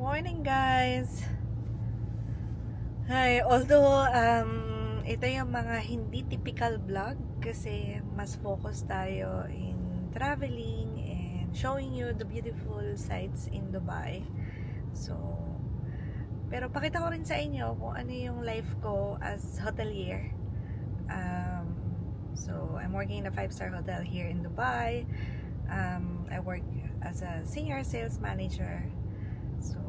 Morning guys! Hi, although ito yung mga hindi typical vlog kasi mas focus tayo in traveling and showing you the beautiful sights in Dubai. So, pero pakita ko rin sa inyo kung ano yung life ko as hotelier. So, I'm working in a 5-star hotel here in Dubai. I work as a senior sales manager. So,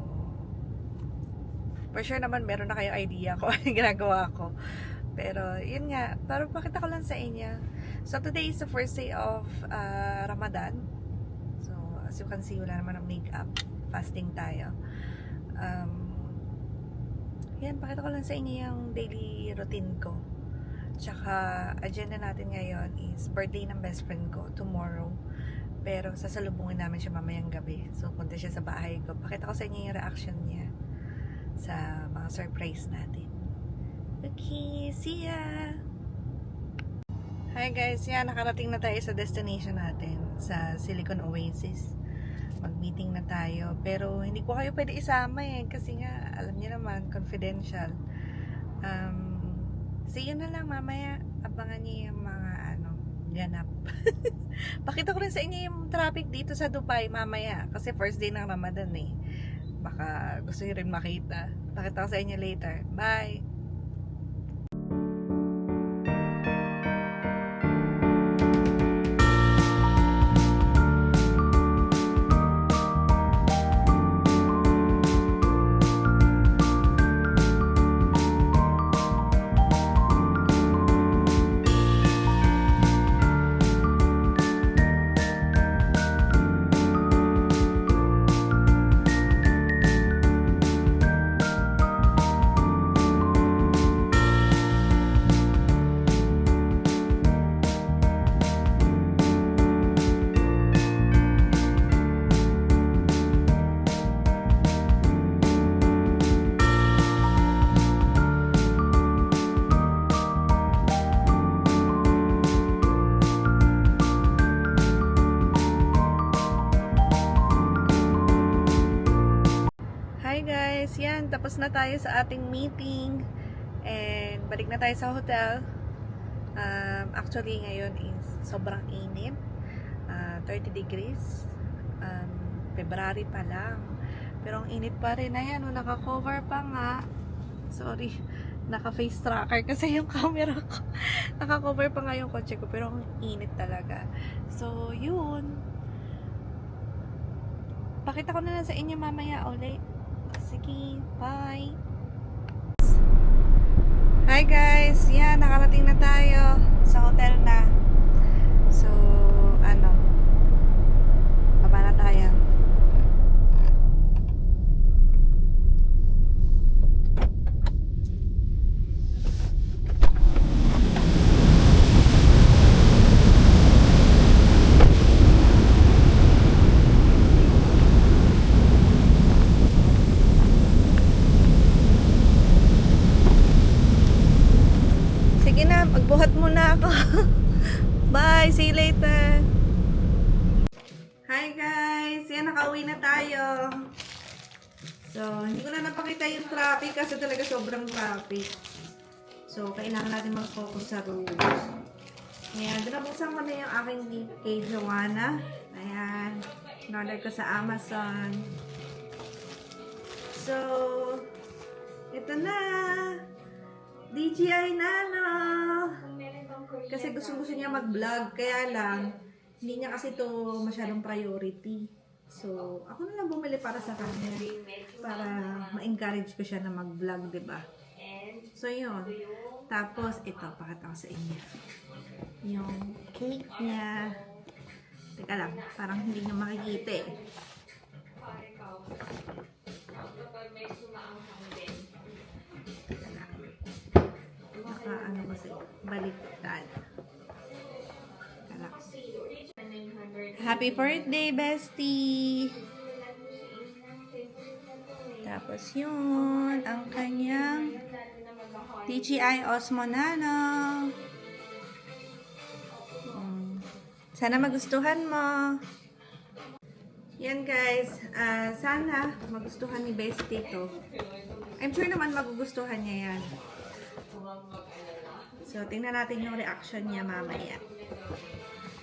for sure naman meron na kayong idea kung ano yung ginagawa ko. Pero, yun nga, para pakita ko lang sa inyo. So, today is the first day of Ramadan. So, as you can see, wala naman ang makeup. Fasting tayo. Yan, pakita ko lang sa inyo yung daily routine ko. Tsaka, agenda natin ngayon is birthday ng best friend ko tomorrow. Pero, sasalubungin namin siya mamayang gabi. So, punta siya sa bahay ko. Pakita ko sa inyo yung reaction niya sa mga surprise natin. Okay, see ya! Hi guys, yan, nakarating na tayo sa destination natin, sa Silicon Oasis. Mag-meeting na tayo, pero hindi ko kayo pwede isama kasi nga, alam niyo naman, confidential. See you na lang mamaya, abangan niyo yung mga ganap. Pakita ko rin sa inyo yung traffic dito sa Dubai mamaya, kasi first day ng Ramadan baka gusto nyo rin makita. Pakita ko sa inyo later. Bye! Hi guys! Yan, tapos na tayo sa ating meeting and balik na tayo sa hotel. Actually ngayon is sobrang init, 30 degrees, February pa lang, pero ang init pa rin. Ayan, naka-cover pa nga, sorry, naka-face tracker kasi yung camera ko. Naka-cover pa nga yung kotse ko, pero ang init talaga. So yun, pakita ko na lang sa inyo mamaya ulit. Sige, bye! Hi guys! Yan, nakarating na tayo sa hotel na. So, baba na tayo. Magbuhat muna ako. Bye! See you later! Hi guys! Yan, nakauwi na tayo. So, hindi ko na napakita yung traffic kasi talaga sobrang traffic. So, kailangan natin mag-focus sa roads. Ayan, binabuksan ko na yung aking gift kay Joanna. Ayan, in-order ko sa Amazon. So, ito na! DJI Nano! Kasi gusto niya mag-vlog, kaya lang, hindi niya kasi ito masyadong priority. So, ako na lang bumili para sa kanya, para ma-encourage ko siya na mag-vlog, diba? So, yun. Tapos, ito, pakita ko sa inyo. Yung cake niya. Teka lang, parang hindi niyo makikita . Kasi baliktad. Happy birthday, bestie! Tapos yun, ang kanyang DJI Osmo Nano. Sana magustuhan mo. Yan guys, sana magustuhan ni Bestie to. I'm sure naman magugustuhan niya yan. So, tingnan natin yung reaction niya mamaya.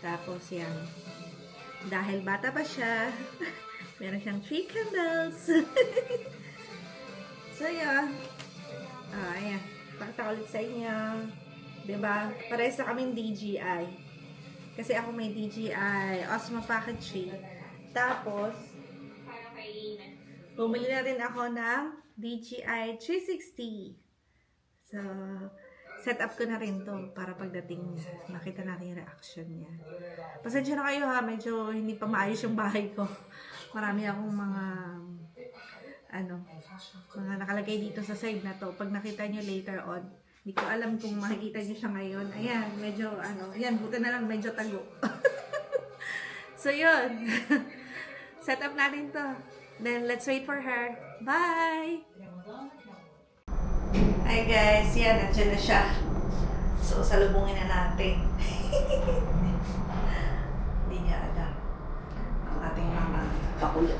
Tapos yan. Dahil bata pa siya, meron siyang 3 candles. So, yan. Ayan. Pakita ko ulit sa inyo. Diba? Parehas na kaming DJI. Kasi ako may DJI Osmo Pocket 3. Tapos, bumili na rin ako ng DJI 360. So, set up ko na rin to para pagdating niya, makita natin yung reaction niya. Pasensya na kayo ha, medyo hindi pa maayos yung bahay ko. Marami akong mga mga nakalagay dito sa side na to. Pag nakita nyo later on, hindi ko alam kung makikita nyo siya ngayon. Ayan, medyo yan, buta na lang medyo tago. So yun, set up natin to. Then let's wait for her. Bye! Hi guys, yan, nandiyan na siya. So, salubungin na natin. Hindi niya alam ang ating mga pakulo.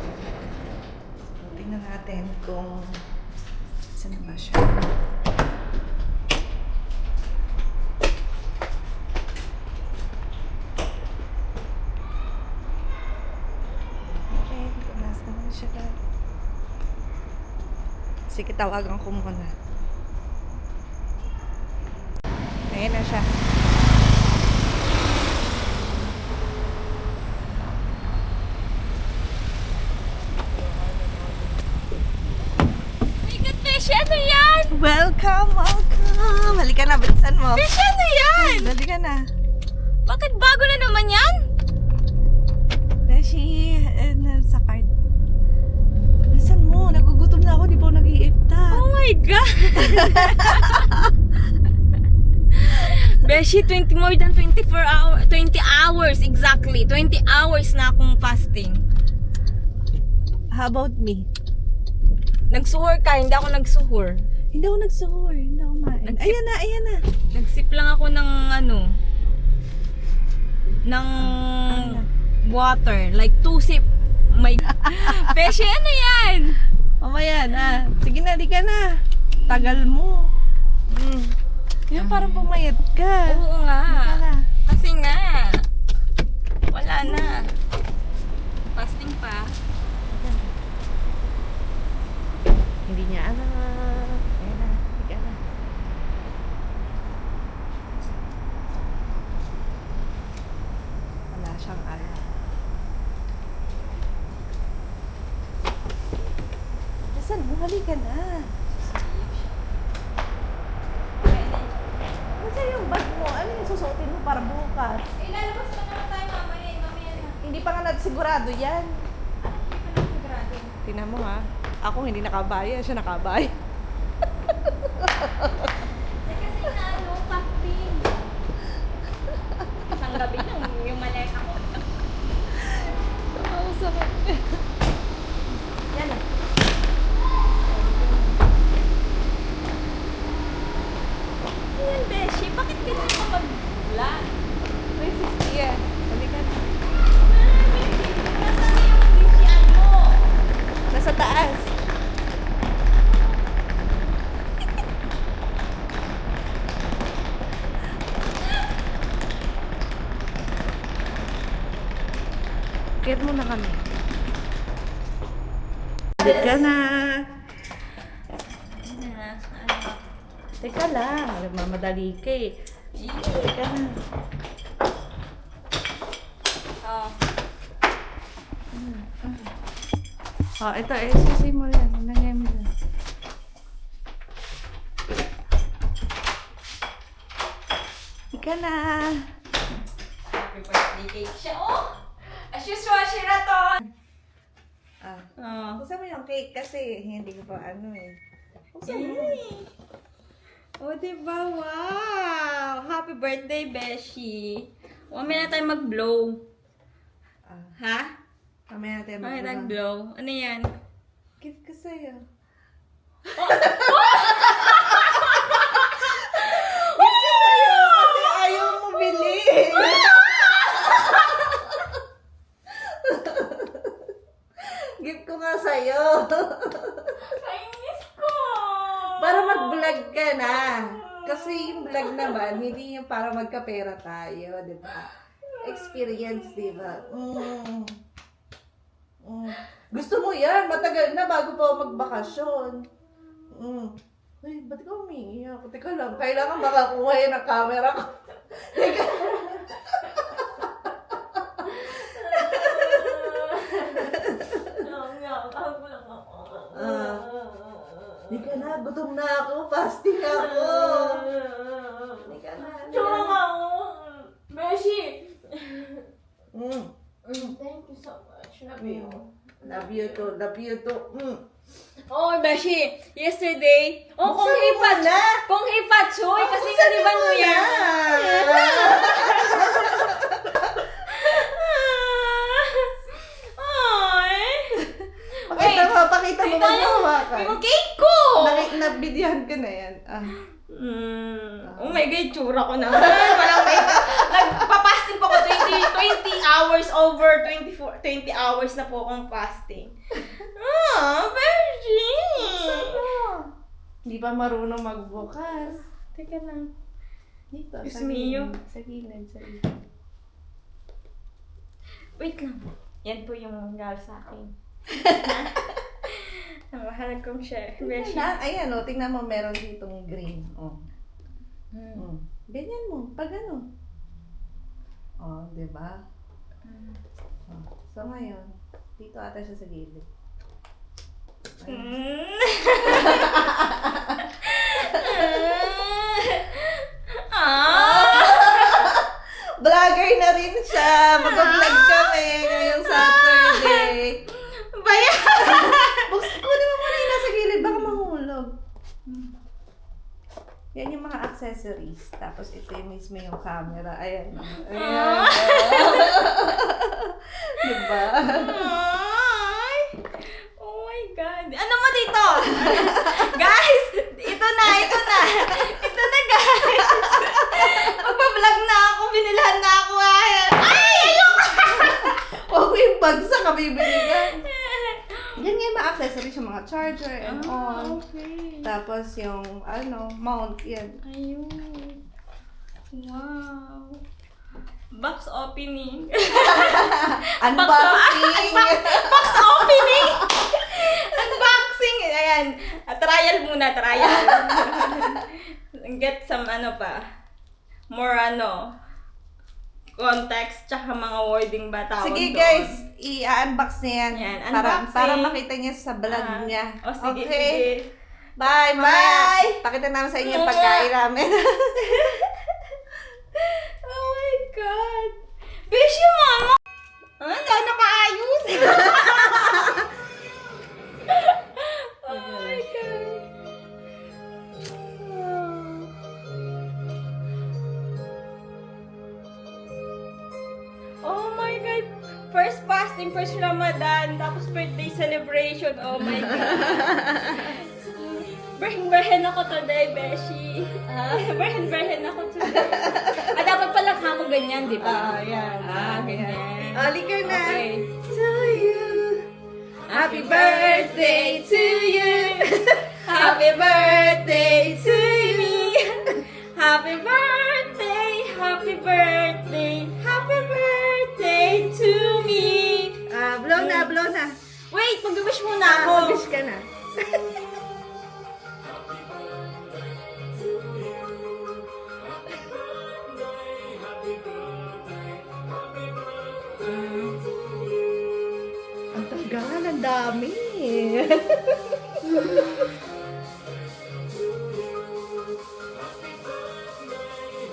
So, tingnan natin kung saan na ba siya. Okay, kung nasa na siya. Sige, tawagan ko muna. Ayan na siya. My God, Beshi, ano yan? Welcome, welcome! Halika na, bilisan mo. Beshi, ano yan? Halika na. Bakit bago na naman yan? Beshi, sa card. Bilisan mo, nagugutom na ako, di pa ako nag-iipta. Oh my God! Beshi, more than 20 hours exactly. 20 hours na akong fasting. How about me? Nagsuhor ka, hindi ako nagsuhor. Hindi ako nagsuhoy, hindi ako kumain. Ayan na, ayan na. Nagsip lang ako ng ng water. Like 2 sip. My Beshi, ano yan? Mamaya na. Sige na, di ka na. Tagal mo. Yung parang pumayat ka. Oo nga. Di ka na. Kasi nga, wala na. Fasting pa. Hindi niya alam. Ayan na, di ka na. Wala siyang alam. Nasaan mo? Halika na. Nasaan yung bag mo? Ano yung susuotin mo para bukas? Lalabas na naman tayo mamaya. Mamaya na. Hindi pa nga sigurado yan. Hindi pa natin sigurado. Tingnan mo ha. Ako hindi nakabaya, siya nakabaya. Kasi na fasting. Isang gabi lang yung maleta ko. Ang sakit. Yan na. Ayan, Beshi, bakit ganyan ka mag-vlog? 360 yan. Halika na. Nasaan na yung DJI mo? Nasa taas. Kit mo na kami. Halika na. Teka lang. Nagmamadali ka eh. Teka na. Oh. Oh, ito eh. Susi mo yan. Lagay mo yan. Ika na. Happy birthday cake siya. Oh! As usual, Shiraton! Buksan mo yung cake kasi hindi ko pa ano eh. Buksan mo. Oh, diba? Wow! Happy birthday, Beshi! Mamaya na tayo mag-blow. Ha? Mamaya natin Mamaya tayo mag-blow. Ano yan? Gift ko sa'yo. Gift ko sa'yo kasi ayaw mo bili. tayo. Kainis ko! Para mag-vlog ka na. Kasi yung vlog naman, hindi yung para magkapera tayo, di ba? Experience, di ba? Gusto mo yan? Matagal na bago pa ako magbakasyon. Uy, ba't ka umiiyak? Teka lang, kailangan makakuha yan ng camera ko. Teka. Hindi ka na, gutom na ako, fasting ako. Hindi ka na. Tsura nga ako. Beshi! Thank you so much. Love you. Love you too, love you too. Oh, Beshi, yesterday, kung Buksan mo hipat, muna. kung hipachoy, kasi Buksan nga di ba mo New Year? muna. Ay. Pakita mo maghahawakan. Yung cake ko! Nabidyohan ko na yan. Oh my God, tsura ko naman. Walang makeup. Nagpa-fasting po ako 20 hours over 20 hours na po akong fasting. Virgin! Hindi pa marunong magbukas. Teka lang. Dito, Diyos sa mio. gilid. Sa gilid, sa gilid. Wait lang. Yan po yung mangyari sa akin. Ang mahal kong share. Beshi. Ayan o, tingnan mo, meron ditong green. Ganyan mo, pag ano. Di ba? So ngayon, dito ata siya sa gilid. Vlogger na rin siya. Mag-vlog kami ngayong Saturday. Bayan! Kunin mo muna yung nasa gilid, baka mahulog. Yan yung mga accessories. Tapos ito yung mismo yung camera. Ayan. Ayan. Diba? Ay! Oh my God. Ano mo dito? Guys! Ito na guys! Magpa-vlog na ako, binilahan na ako. Ay! Ayoko! Huwag yung bagsak ka, bibili ka. Yan nga yung mga accessories, yung mga charger and all. Okay. Tapos yung, mount yan. Ayun. Wow. Box opening. Unboxing! Box opening! Unboxing! Ayan. Trial muna, trial. Get some more context tsaka mga wording ba tawag Sige doon. guys, i-unbox niya yan. Yan, Para unboxing. makita niya sa vlog niya. O sige, Okay. sige. Bye! Bye! Pakita namin sa inyo yung pagkain namin. Oh my God! Beshi, mama! Dahil nakaayos! Oh my God! Oh my God! First fasting, first Ramadan, tapos birthday celebration. Oh my God! Berhen ako today, Beshi. Berhen ako today. Dapat pala kamo ganyan, di ba? Yan. Ganyan. Halika na. Okay. To you. Happy birthday to you. Happy birthday to me. Happy birthday, happy birthday, happy birthday to me. Blow na. Wait, mag-wish muna ako. Mag-wish ka na. Ang tagal, ang dami.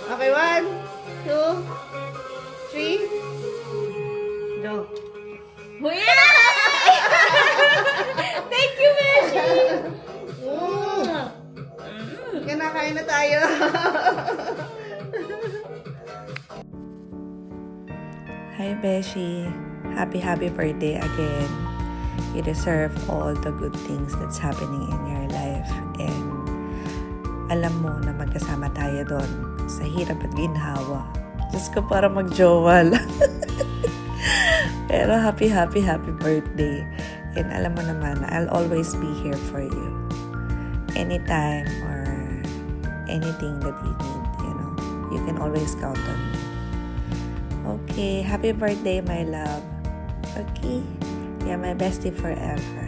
Okay, 1, 2, 3. Go. Thank you, Beshi. Kinakain na tayo. Hi, Beshi. Happy birthday again. You deserve all the good things that's happening in your life. And alam mo na magkasama tayo doon sa hirap at ginhawa. Diyos ko, para mag-jowa lang. Pero happy birthday. And alam mo naman, I'll always be here for you. Anytime or anything that you need, you can always count on me. Okay, happy birthday, my love. Okay, you're my bestie forever.